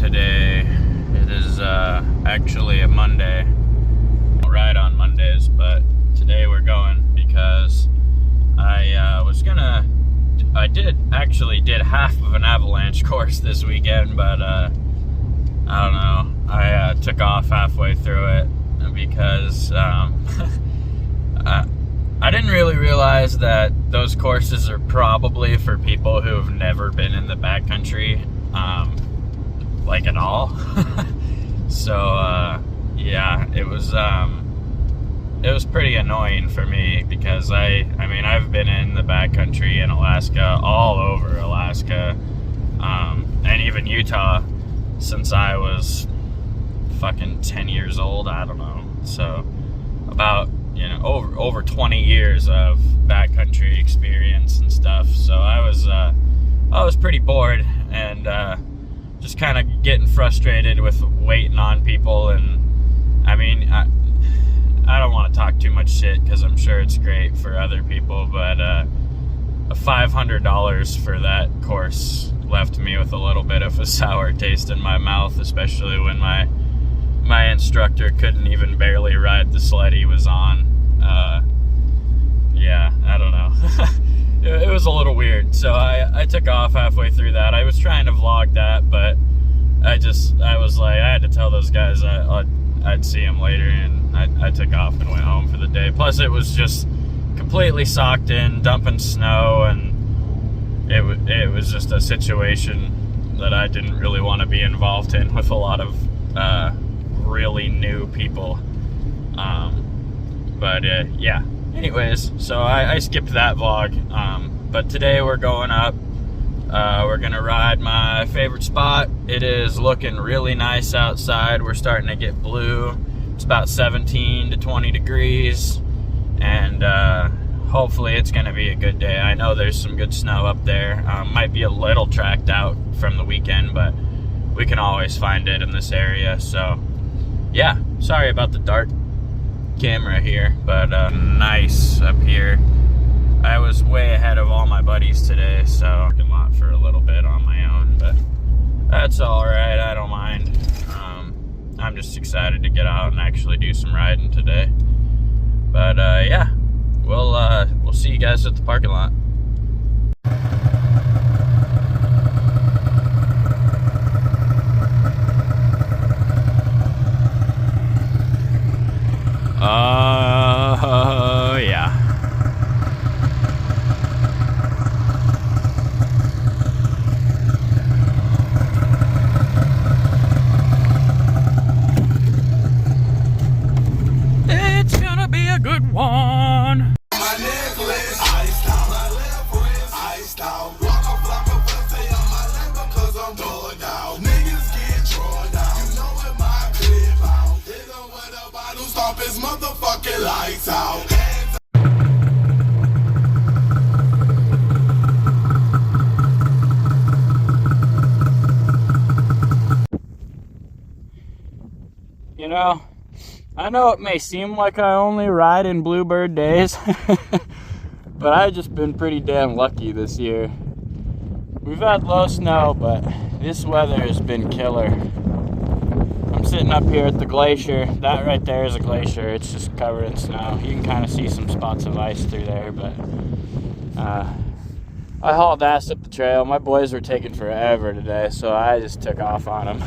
today. It is actually a Monday. I don't ride on Mondays, but today we're going because I did half of an avalanche course this weekend, but I don't know. I took off halfway through it because I didn't really realize that those courses are probably for people who have never been in the backcountry, like at all. So yeah, it was pretty annoying for me because I mean I've been in the backcountry in Alaska, all over Alaska, and even Utah since I was fucking 10 years old. I don't know. So about, over 20 years of backcountry experience and stuff. So I was pretty bored and just kind of getting frustrated with waiting on people. And I mean, I don't want to talk too much shit because I'm sure it's great for other people, but $500 for that course left me with a little bit of a sour taste in my mouth, especially when my instructor couldn't even barely ride the sled he was on. Yeah, I don't know. It was a little weird. So I took off halfway through that. I was trying to vlog that, but I was like, I had to tell those guys I'd see them later, and I took off and went home for the day. Plus it was just completely socked in, dumping snow, and it was just a situation that I didn't really want to be involved in with a lot of really new people. But yeah, anyways, so I skipped that vlog, but today we're going up. We're gonna ride my favorite spot. It is looking really nice outside. We're starting to get blue. It's about 17 to 20 degrees, and hopefully it's gonna be a good day. I know there's some good snow up there. Might be a little tracked out from the weekend, but we can always find it in this area. So yeah, sorry about the dark camera here, but nice up here. I was way ahead of all my buddies today, so parking lot for a little bit on my own, but that's all right. I don't mind. I'm just excited to get out and actually do some riding today. But yeah, we'll see you guys at the parking lot. Yeah. It's gonna be a good one. My necklace, iced out. My left wrist, iced out. Block a stay on my leg because I'm thugged out. Niggas get drawn out. You know what my clip out. Hit him with a bottle, stomp his motherfucking lights out. I know it may seem like I only ride in Bluebird days, but I've just been pretty damn lucky this year. We've had low snow, but this weather has been killer. I'm sitting up here at the glacier. That right there is a glacier. It's just covered in snow. You can kind of see some spots of ice through there, but I hauled ass up the trail. My boys were taking forever today, so I just took off on them.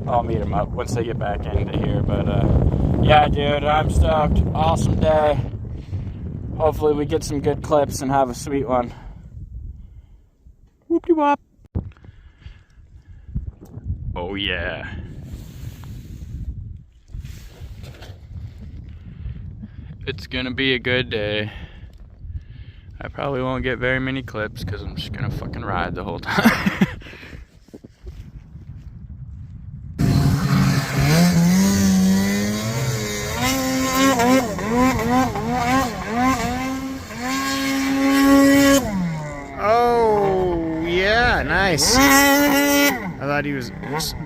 I'll meet them up once they get back into here, but yeah, dude, I'm stoked. Awesome day. Hopefully we get some good clips and have a sweet one. Whoop-de-wop. Oh yeah. It's gonna be a good day. I probably won't get very many clips because I'm just gonna fucking ride the whole time. Oh, yeah, nice. I thought he was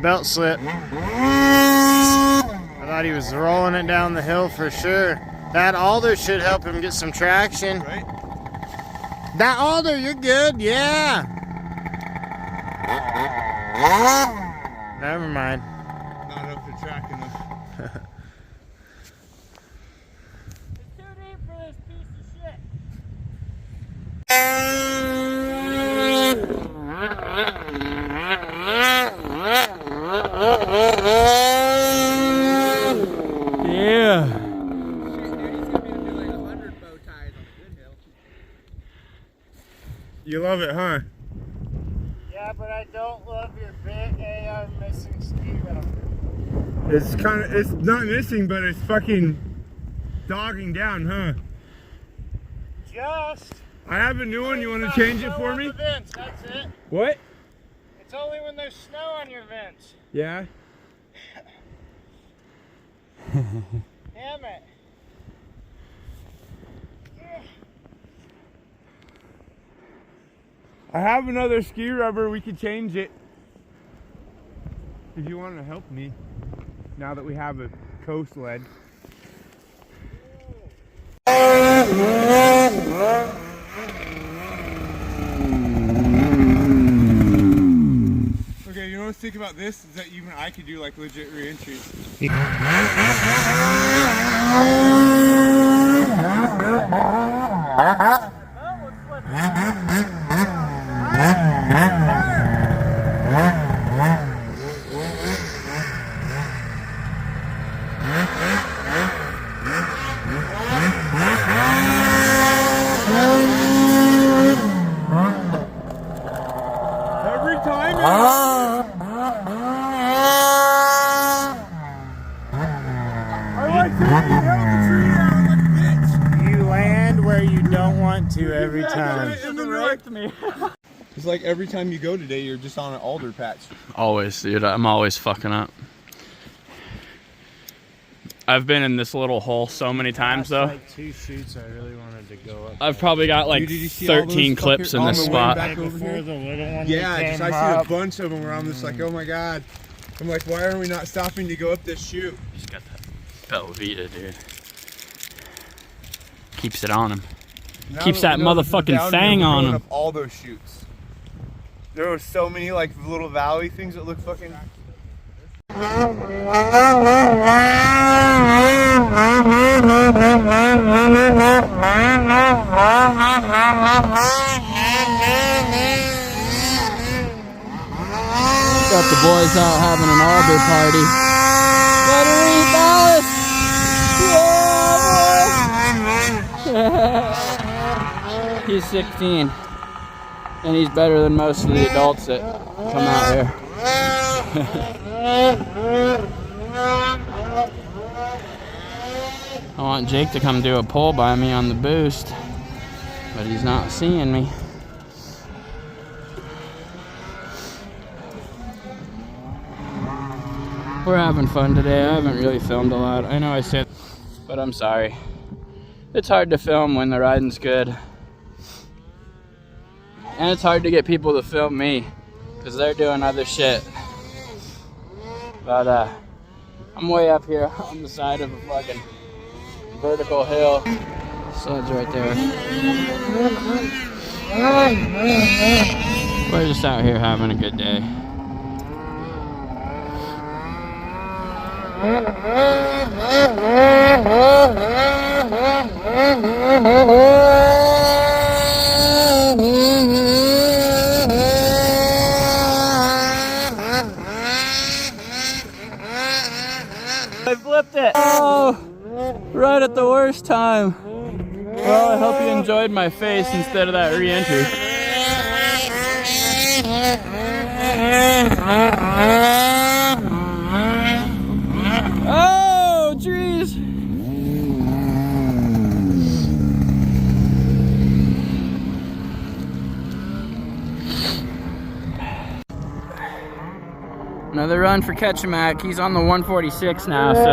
belt slip. I thought he was rolling it down the hill for sure. That alder should help him get some traction. Right? That alder, you're good, yeah. Never mind. Not up the track enough. It's too deep for this piece of shit. Yeah. You love it, huh? Yeah, but I don't love your big AR missing ski rubber. It's not missing, but it's fucking dogging down, huh? Just. I have a new one. You want to change it for me? The vents, that's it. What? It's only when there's snow on your vents. Yeah. Damn it. I have another ski rubber. We could change it. If you want to help me, now that we have a coast sled. Okay, you know what's sick about this is that even I could do like legit re-entry. Every time You land where you don't want to every time. it's like every time you go today, you're just on an alder patch. Always, dude. I'm always fucking up. I've been in this little hole so many times, though. Like 2 shoots I really wanted to go up. I've probably got like Dude, did you see all 13 those clips in fuckers this on the way spot. back over Before here? the little one Yeah, came just I see up. a bunch of them where I'm just like, oh my god. I'm like, why are we not stopping to go up this chute? He's got that Velveeta, dude. Keeps it on him. Now Keeps we that know this is motherfucking down fang here, we're on going him. up all those chutes. There were so many like little valley things that look fucking. Got the boys out having an Alder party. Better eat, Dallas! He's 16. And he's better than most of the adults that come out here. I want Jake to come do a pull by me on the boost, but he's not seeing me. We're having fun today. I haven't really filmed a lot. I know I said, but I'm sorry. It's hard to film when the riding's good. And it's hard to get people to film me because they're doing other shit. But I'm way up here on the side of a fucking vertical hill. Sled's right there. We're just out here having a good day. I flipped it. Oh, right at the worst time. Well, I hope you enjoyed my face instead of that re-entry. Oh, jeez. Another run for Ketchamack. He's on the 146 now, so. Oh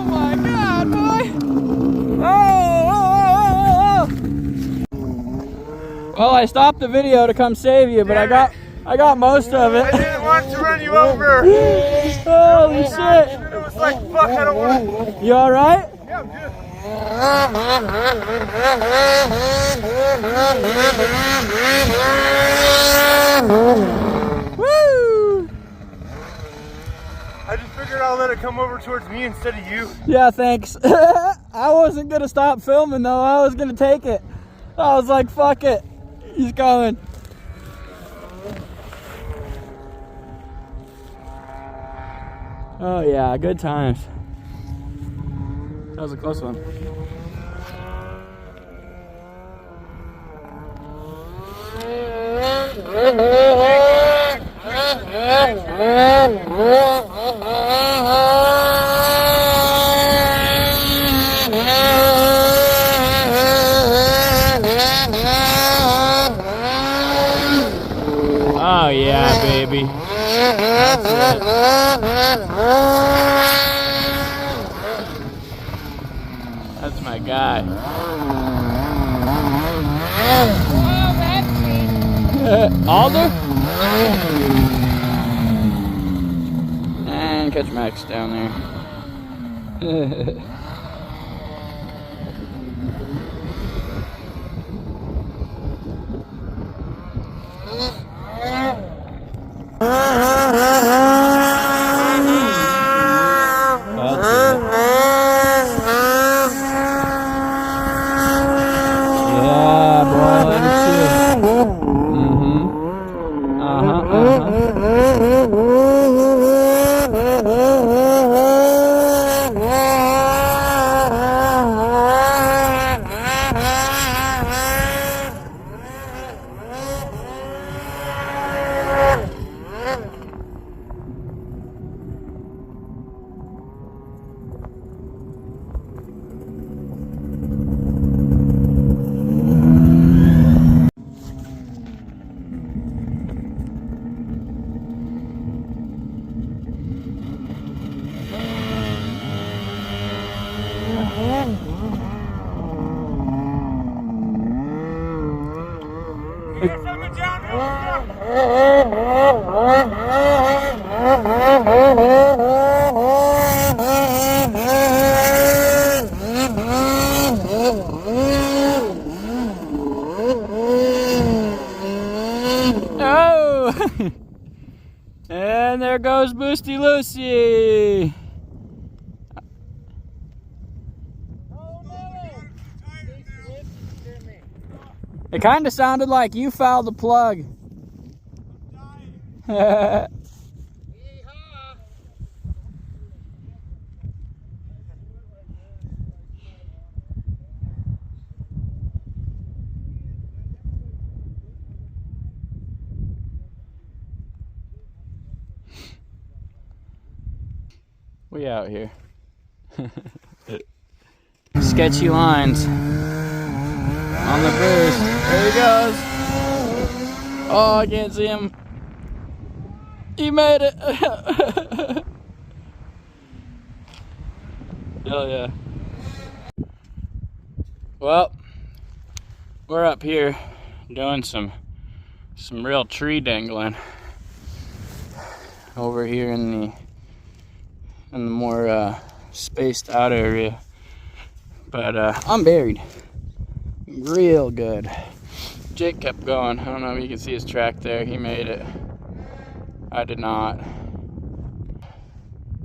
my God, boy! Oh! Well, I stopped the video to come save you, but I got most of it. I didn't want to run you over. Holy shit! It was like, fuck, I don't want to. You all right? Yeah, I'm good. Woo! I just figured I'll let it come over towards me instead of you. Yeah, thanks. I wasn't gonna stop filming though. I was gonna take it. I was like, fuck it. He's coming. Oh yeah, good times. That was a close one. Oh yeah, baby. That's it. That's my guy. Alder? And catch Max down there. Oh! And there goes Boosty Lucy. It kind of sounded like you fouled the plug. We out here. Sketchy lines on the boost. There he goes. Oh, I can't see him. He made it. Hell yeah. Well, we're up here doing some real tree dangling over here in the more spaced out area. But I'm buried real good. Jake kept going. I don't know if you can see his track there. He made it. I did not.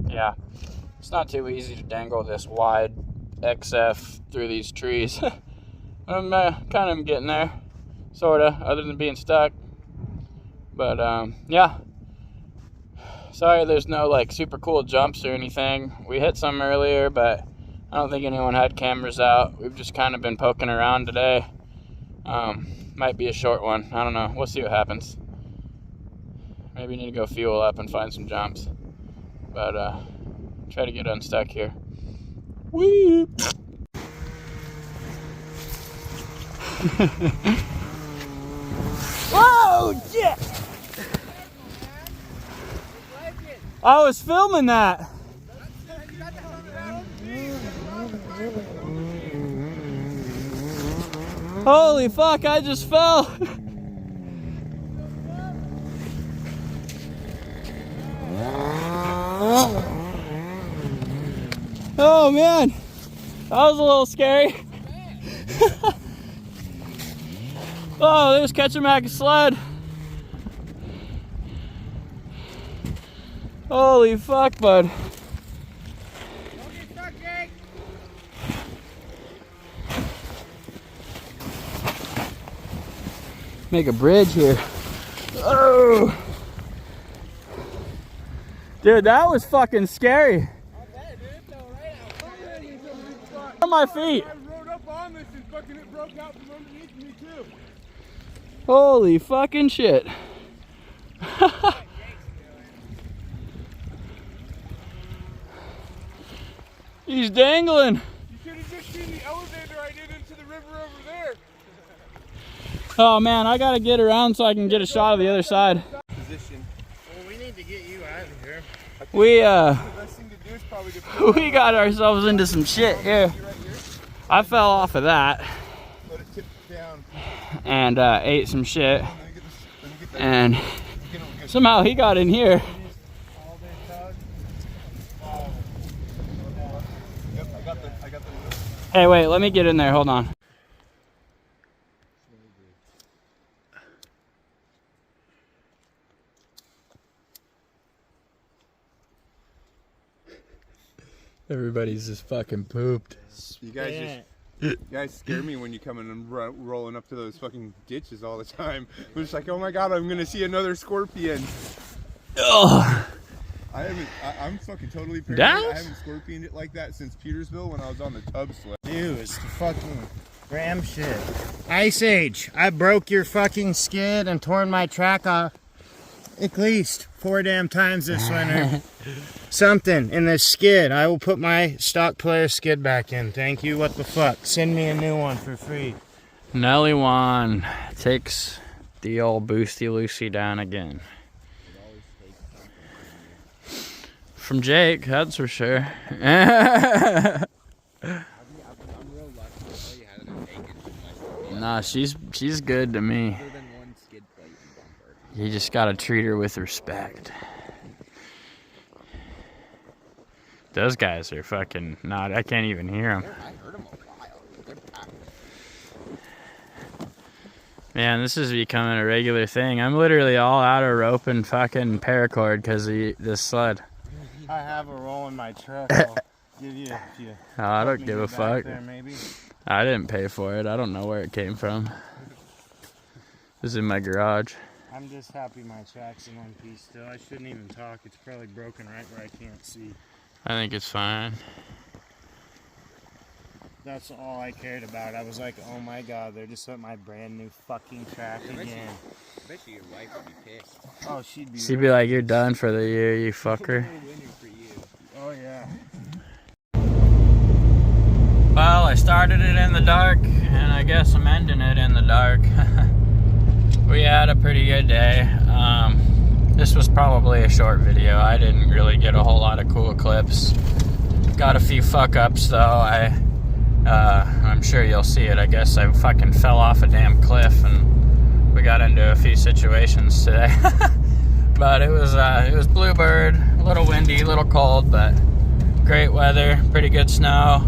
Yeah, it's not too easy to dangle this wide XF through these trees. I'm kind of getting there, sorta, other than being stuck. But yeah. Sorry there's no like super cool jumps or anything. We hit some earlier, but I don't think anyone had cameras out. We've just kind of been poking around today. Might be a short one. I don't know. We'll see what happens. Maybe need to go fuel up and find some jumps. But try to get unstuck here. Woo! Whoa! Shit! I was filming that. Holy fuck, I just fell. Oh man. That was a little scary. Oh, there's Ketchamack's sled. Holy fuck, bud. Don't get stuck, Jake. Make a bridge here. Oh. Dude, that was fucking scary. On my feet. I rode up on this and fucking it broke out from underneath me too. Holy fucking shit. He's dangling. You should have just seen the elevator I did into the river over there. Oh man, I gotta get around so I can get a shot of the other side. Position. Well, we need to get you out of here. We The best thing to do is probably to we got ourselves into some shit here. right here. I fell off of that Let it tip down. and ate some shit, Let me get this. Let me get that. and Get somehow he got in here. all day tug. Oh. Yep, I got the. Hey, wait, let me get in there. Hold on. Everybody's just fucking pooped. You guys you guys scare me when you come in and rolling up to those fucking ditches all the time. I'm just like, oh my god, I'm gonna see another scorpion. Ugh. I'm fucking totally paranoid. Down? I haven't scorpioned it like that since Petersville when I was on the tub sled. Dude, it's the fucking ram shit. Ice Age, I broke your fucking skid and torn my track off at least 4 damn times this winter. Something in this skid. I will put my stock Polaris skid back in. Thank you. What the fuck? Send me a new one for free. Nelly Wan takes the old Boosty Lucy down again. From Jake, that's for sure. Nah, she's good to me. You just gotta treat her with respect. Those guys are fucking not. I can't even hear them. I heard them a while. They're packed. Man, this is becoming a regular thing. I'm literally all out of rope and fucking paracord because of this sled. I have a roll in my truck. I'll give you a few. Oh, I Help don't me give a get back fuck. there, maybe. I didn't pay for it. I don't know where it came from. It was in my garage. I'm just happy my track's in one piece still. I shouldn't even talk. It's probably broken right where I can't see. I think it's fine. That's all I cared about. I was like, oh my god, they're just at my brand new fucking track again. I bet you your wife would be pissed. Oh, she'd be. She'd be like, "You're done for the year, you fucker." Winning for you. Oh yeah. Well, I started it in the dark, and I guess I'm ending it in the dark. We had a pretty good day. This was probably a short video. I didn't really get a whole lot of cool clips. Got a few fuck-ups, though. I'm sure you'll see it. I guess I fucking fell off a damn cliff, and we got into a few situations today. But it was bluebird, a little windy, a little cold, but great weather, pretty good snow.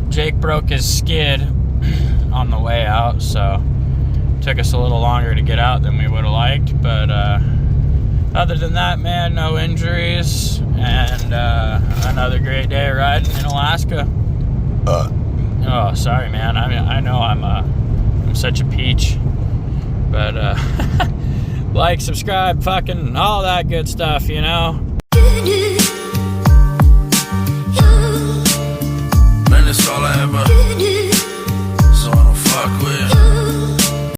Jake broke his skid on the way out, so took us a little longer to get out than we would have liked, but other than that, man, no injuries, and another great day riding in Alaska. Oh, sorry, man. I mean, I know I'm such a peach, but like, subscribe, fucking all that good stuff, you know.